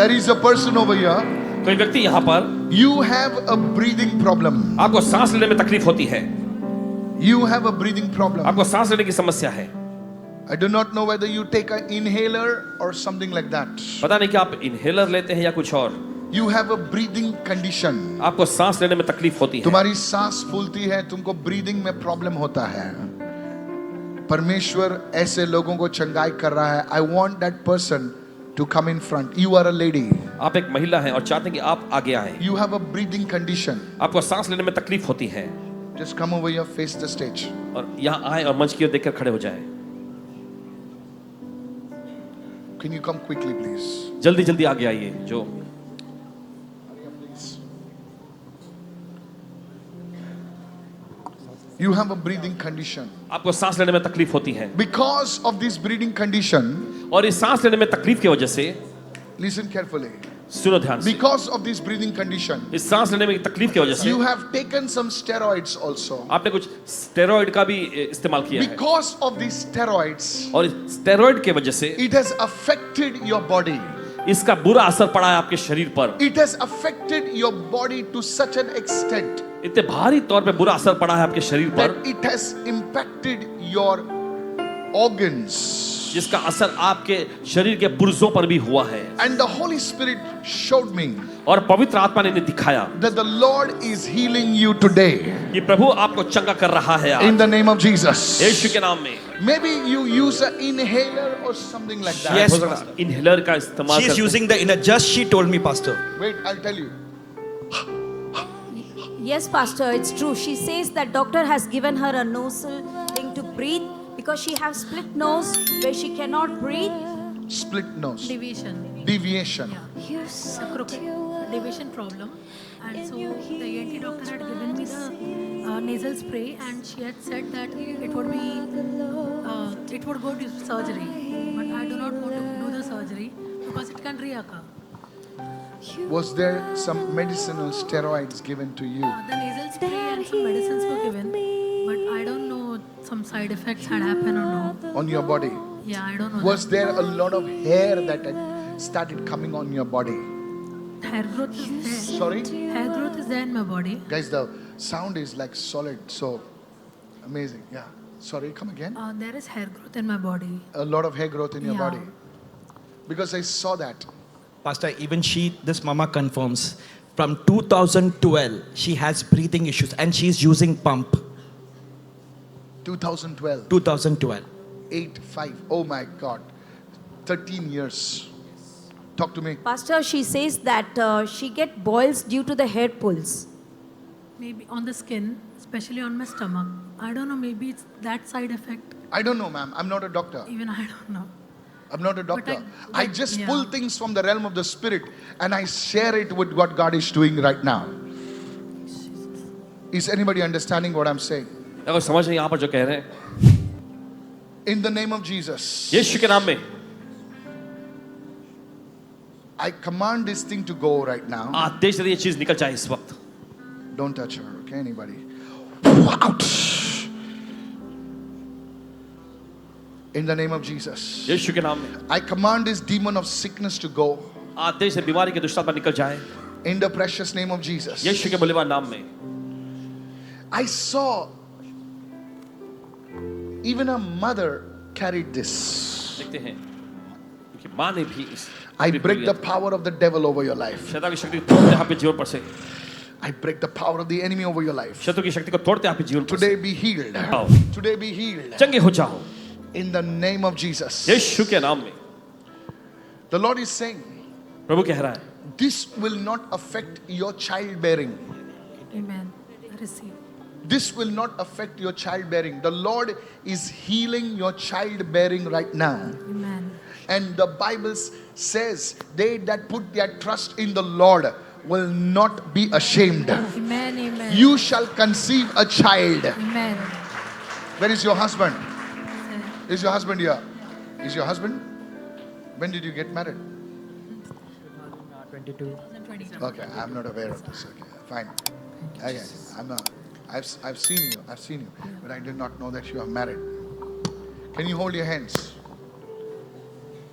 There is a person over here. कोई व्यक्ति यहाँ पर, You have a breathing problem. आपको सांस लेने में तकलीफ होती है, You have a breathing problem. आपको सांस लेने की समस्या है। I do not know whether you take an inhaler or something like that. पता नहीं कि आप इनहेलर लेते हैं या कुछ और। You have a breathing condition. आपको सांस लेने में तकलीफ होती है, तुम्हारी सांस फूलती है, तुमको ब्रीदिंग में प्रॉब्लम होता है। परमेश्वर ऐसे लोगों को चंगाई कर रहा है। I want that person to come in front. You are a lady. आप एक महिला हैं और चाहते हैं कि आप आगे आए। You have a breathing condition. आपको सांस लेने में तकलीफ होती है, Just come over here, face the stage. और यहाँ आए और मंच की ओर देखकर खड़े हो जाएं। Can you come quickly, please? जल्दी जल्दी आगे आइए। जो You have a breathing condition. आपको सांस लेने में तकलीफ होती है, Because of this breathing condition, और इस सांस लेने में तकलीफ की वजह से, listen carefully. सुनो ध्यान से, Because of this breathing condition, इस सांस लेने में तकलीफ की वजह से you have taken some steroids also. आपने कुछ स्टेरॉइड का भी इस्तेमाल किया है, Because of these steroids, और इस स्टेरॉइड की वजह से it has affected your body. इसका बुरा असर पड़ा है आपके शरीर पर। It has affected your body to such an extent इतने भारी तौर पे बुरा असर पड़ा है आपके शरीर पर, that it has impacted your organs. जिसका असर आपके शरीर के पुर्जों पर भी हुआ है। And the Holy Spirit showed me और पवित्र आत्मा ने इन्हें दिखाया that the Lord is healing you today कि प्रभु आपको चंगा कर रहा है in आज, the name of Jesus. यीशु के नाम में। Maybe you use an inhaler or something like that. Yes, हो सकता है इनहेलर का इस्तेमाल She is करते using the inner. Just she told me, Pastor. Wait, I'll tell you. Yes, Pastor, it's true. She says that doctor has given her a nasal thing to breathe because she has split nose where she cannot breathe. Split nose. Deviation. Deviation. A crooked deviation problem. And so the ENT doctor had given me the nasal spray, and she had said that it would go to surgery. But I do not want to do the surgery because it can reoccur. Was there some medicinal steroids given to you? The nasal spray and some medicines were given, but I don't know some side effects had happened or no. On your body? Yeah, I don't know. Was there a lot of hair that had started coming on your body? Hair growth is there. Sorry? Hair growth is there in my body. Guys, the sound is like solid, so amazing. Yeah. Sorry, come again? There is hair growth in my body. A lot of hair growth in your Yeah. body. Because I saw that. Pastor, even this mama confirms. From 2012, she has breathing issues and she is using pump. 2012. 2012. 8-5. Oh my God. 13 years. Talk to me. Pastor, she says that she get boils due to the hair pulls. Maybe on the skin, especially on my stomach. I don't know, maybe it's that side effect. I don't know, ma'am. I'm not a doctor. Even I don't know. I'm not a doctor. I but- just yeah. pull things from the realm of the spirit and I share it with what God is doing right now. Is anybody understanding what I'm saying? अगर समझ नहीं यहाँ पर जो कह रहे हैं, In the name of Jesus, यीशु के नाम में I command this thing to go right now. आदेश दे ये चीज निकल जाए इस वक्त। Don't touch her, okay? Anybody? Out. In the name of Jesus, यीशु के नाम में I command this demon of sickness to go. आदेश से बीमारी के दुष्ट आत्मा निकल जाए, In the precious name of Jesus. यीशु के मूल्यवान नाम में। I saw even a mother carried this. देखते हैं कि माँ ने भी इस I break the power of the devil over your life. शैतान की शक्ति को तोड़ते हैं आपके जीवन पर से, I break the power of the enemy over your life. शत्रु की शक्ति को तोड़ते हैं आपके जीवन पर से। Today be healed. आओ, Today be healed. चंगे हो जाओ In the name of Jesus. यीशु के नाम में। The Lord is saying, प्रभु कह रहा है this will not affect your childbearing. Amen. I receive. This will not affect your childbearing. The Lord is healing your childbearing right now. Amen. And the Bible says, they that put their trust in the Lord will not be ashamed. Amen. Amen. You shall conceive a child. Amen. Where is your husband? Is your husband here? Is your husband? When did you get married? 2022. Okay, I'm not aware of this. Okay, fine. Okay, I'm not. I've seen you, but I did not know that you are married. Can you hold your hands?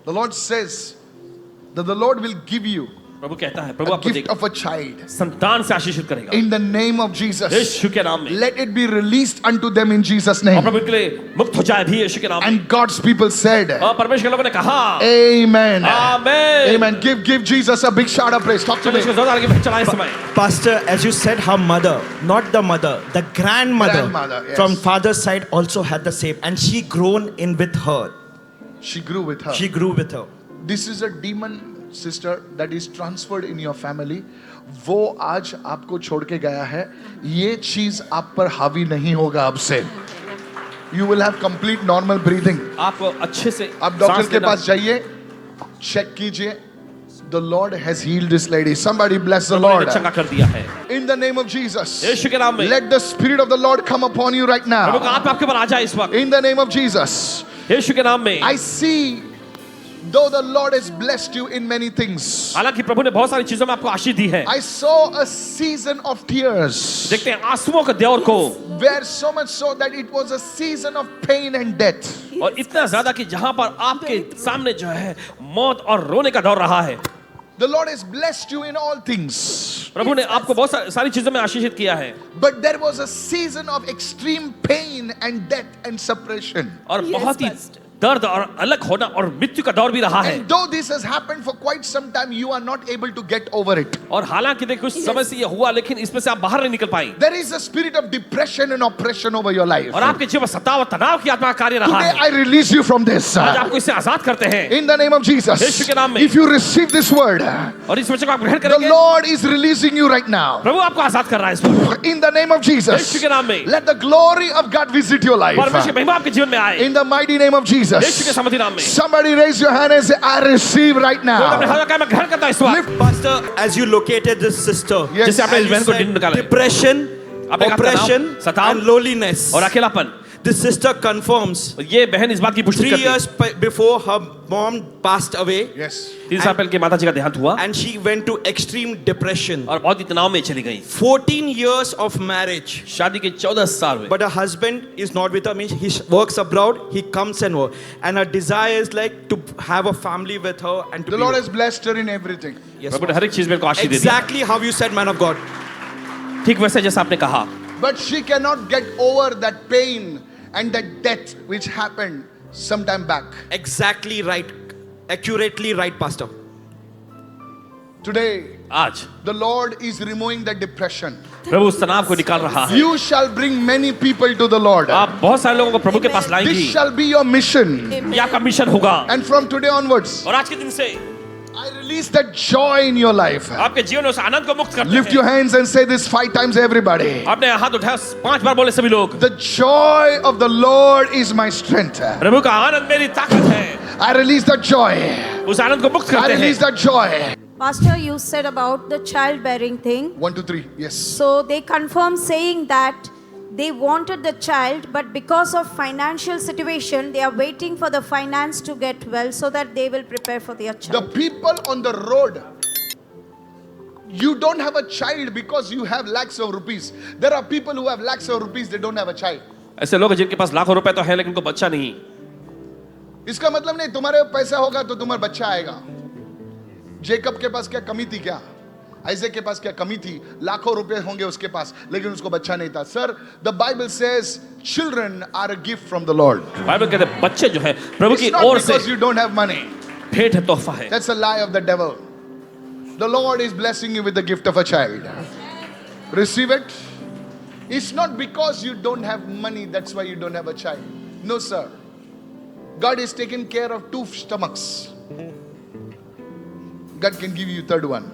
The Lord says, that the Lord will give you प्रभु कहता है, प्रभु a आपको gift देगा, of a child. संतान से आशीषित करेगा In the name of Jesus. यीशु के नाम में। Let it be released unto them in Jesus' और name. प्रभु के लिए मुक्त हो जाए भी यीशु के नाम में। And God's people said, और परमेश्वर के लोगों ने कहा Amen. Amen. Amen. Give Jesus a big shout of praise. Talk to चलो me. इसको जोरदार आगे चलाएं इस समय। Pastor, as you said, her mother, not the mother, the grandmother, Grandmother, yes. from father's side also had the same, and she grown in with her. She grew with her. She grew with her. This is a demon, sister, that is transferred in your family. वो आज आपको छोड़ के गया है. ये चीज आप पर हावी नहीं होगा अब से. You will have complete normal breathing. आप अच्छे से आप डॉक्टर सांस के लेना। पास जाइए, चेक कीजिए. The Lord has healed this lady. Somebody bless the प्रभु ने Lord. चंगा कर दिया है In the name of Jesus. यीशु के नाम में। Let the Spirit of the Lord come upon you right प्रभु का now. आत्मा आपके ऊपर आ जाए इस वक्त In the name of Jesus. यीशु के नाम में। I see, though the Lord has blessed you in many things, हालांकि प्रभु ने बहुत सारी चीजों में आपको आशीष दी है। I saw a season of tears, देखते हैं आंसुओं के दौर को, where so much so that it was a season of pain and death. और इतना ज्यादा कि जहां पर आपके सामने जो है मौत और रोने का दौर रहा है। The Lord has blessed you in all things, प्रभु ने आपको बहुत सारी चीजों में आशीषित किया है, but there was a season of extreme pain and death and separation. और बहुत ही दर्द और अलग होना और मृत्यु का दौर भी रहा है। And though this has happened for quite some time, you are not able to get over it. और हालांकि देखो कुछ समय से ये हुआ, लेकिन इसमें से आप बाहर नहीं निकल पाए। There is a spirit of depression and oppression over your life. और आपके जीवन में सताव और तनाव की आत्मा का कार्य रहा Today है। I release you from this. आज आपको इससे आजाद करते हैं In the name of Jesus. यीशु के नाम में। If you receive this word, और इस वचन को आप ग्रहण the करेंगे। Lord is releasing you right now. प्रभु आपको आजाद कर रहा है इस वक्त। In the name of Jesus. यीशु के नाम में। Let the glory of God visit your life. परमेश्वर की महिमा आपके जीवन में आए। In the mighty name of यीशु के Jesus. समर्थी नाम में। Somebody raise your hand and say, I receive right तो अपने now. हाथों का मैं ग्रहण करता हूं इस वक्त। Lift. Pastor, as you located this sister, Yes. जैसे आपने and इस you बहन को said ढूंढ निकाला है। depression, आपने कहा oppression, तनाव, सताव and loneliness. और अकेलापन। This sister confirms ये बहन इस बात की पुष्टि 3 करती है। years before her mom passed away, Yes. 3 साल पहले के माता जी का देहांत हुआ and she went to extreme depression. और बहुत ही तनाव में चली गई। 14 years of marriage. शादी के 14 साल हुए, But her husband is not with her. Means he works abroad. He comes and work, and her desire is like to have a family with her and to The be Lord with has blessed her in everything. Yes, प्रभु ने हर एक चीज में इनको आशीष दे दिया। exactly how you said, man of God. ठीक वैसे जैसा आपने कहा, But she cannot get over that pain and that death which happened some time back. Exactly right. Accurately right, Pastor. Today, आज the Lord is removing the depression. प्रभु उस तनाव को निकाल रहा है। You shall bring many people to the Lord. आप बहुत सारे लोगों को प्रभु के पास This लाएंगी। shall be your mission. ये आपका मिशन होगा। And from today onwards, और आज के दिन से I release that joy in your life. आपके जीवन में उस आनंद को मुक्त करते Lift your हैं। hands and say this 5 times, everybody. आपने हाथ उठाया, 5 बार बोले सभी लोग। The joy of the Lord is my strength. प्रभु का आनंद मेरी ताकत है। I release that joy. उस आनंद को मुक्त I करते release हैं। that joy. Pastor, you said about the childbearing thing. 1, 2, 3. Yes. So they confirm saying that they wanted the child, but because of financial situation, they are waiting for the finance to get well so that they will prepare for their The child. people on the road, you don't have a child because you have lakhs of rupees. There are people who have lakhs of rupees, they don't have a child. ऐसे लोग हैं जिनके पास लाखों रुपए तो है लेकिन उनको बच्चा नहीं। इसका मतलब नहीं तुम्हारे पैसा होगा तो तुम्हारा बच्चा आएगा। जेकब के पास क्या कमी थी क्या? आइज़ेक के पास क्या कमी थी? लाखों रुपए होंगे उसके पास, लेकिन उसको बच्चा नहीं था। Sir, the Bible says children are a gift from the Lord. Bible कहते हैं बच्चे जो है प्रभु It's की not ओर से because you don't have money. भेंट है, तोहफा है। That's a lie of the devil. The Lord is blessing you with the gift of a child. Receive it. It's not because you don't have money, that's why you don't have a child. No, sir. God is taking care of 2 stomachs. God can give you 3rd one.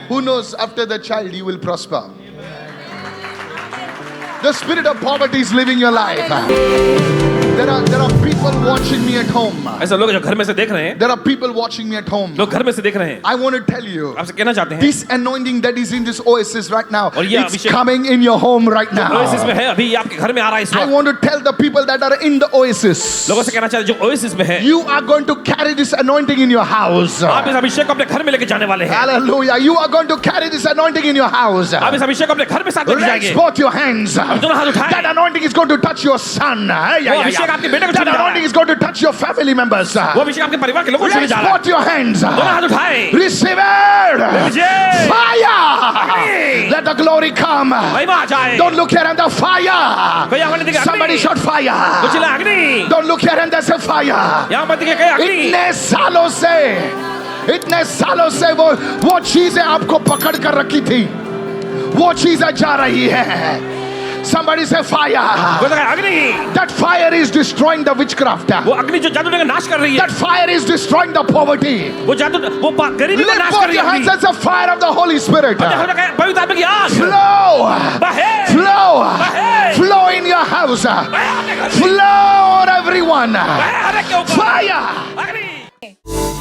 Who knows, after the child you will prosper. The spirit of poverty is living your life. There are people watching me at home. ऐसे लोग जो घर में से देख रहे हैं, There are people watching me at home. लोग घर में से देख रहे हैं। I want to tell you, आपसे कहना चाहते हैं, this anointing that is in this oasis right now, और ये it's Abhishek- coming in your home right oasis में now. है, अभी ये आपके घर में आ रहा है इस I वक्त। want to tell the people that are in the oasis, लोगों से कहना चाहते हैं जो ओएसिस में है, you are going to carry this anointing in your house. आप इस अभिषेक को अपने घर में लेके जाने वाले हैं। Hallelujah. You are going to carry this anointing in your house. आप इस अभिषेक को अपने घर में साथ लेके Raise जाएंगे। both your hands. दोनों हाथ उठाएं। That anointing is going to touch your son. वो अभिषेक अभिषेक आपके बेटे को That छूने जा रहा anointing है। is going to touch your family members. वो अभिषेक आपके परिवार के लोगों को छूने Let's जा रहा है। put your hands. दोनों हाथ उठाए। Receive it. लीजिए। Fire. Let the glory come. महिमा आ जाए। Don't look here and the fire. कोई यहाँ पर दिखे Somebody अग्नि। shout fire. तो चिल्ला अग्नि। Don't look here and there's a fire. यहाँ पर दिखे कहीं अग्नि। इतने सालों से वो चीजें आपको पकड़ कर रखी थी, वो चीजें जा रही है। Somebody say fire. वो दिखे अग्नि। That fire is destroying the witchcraft. वो अग्नि जो जादू का नाश कर रही है। That fire is destroying the poverty. वो जादू वो गरीबी को Lift नाश both कर रही your है। hands as the fire of the Holy Spirit. पवित्र आत्मा की आग। Flow, बहे। flow, बहे। flow in your house. बहे आपके घर में। Flow on everyone. बहे हर एक के ऊपर। Fire. अग्नि।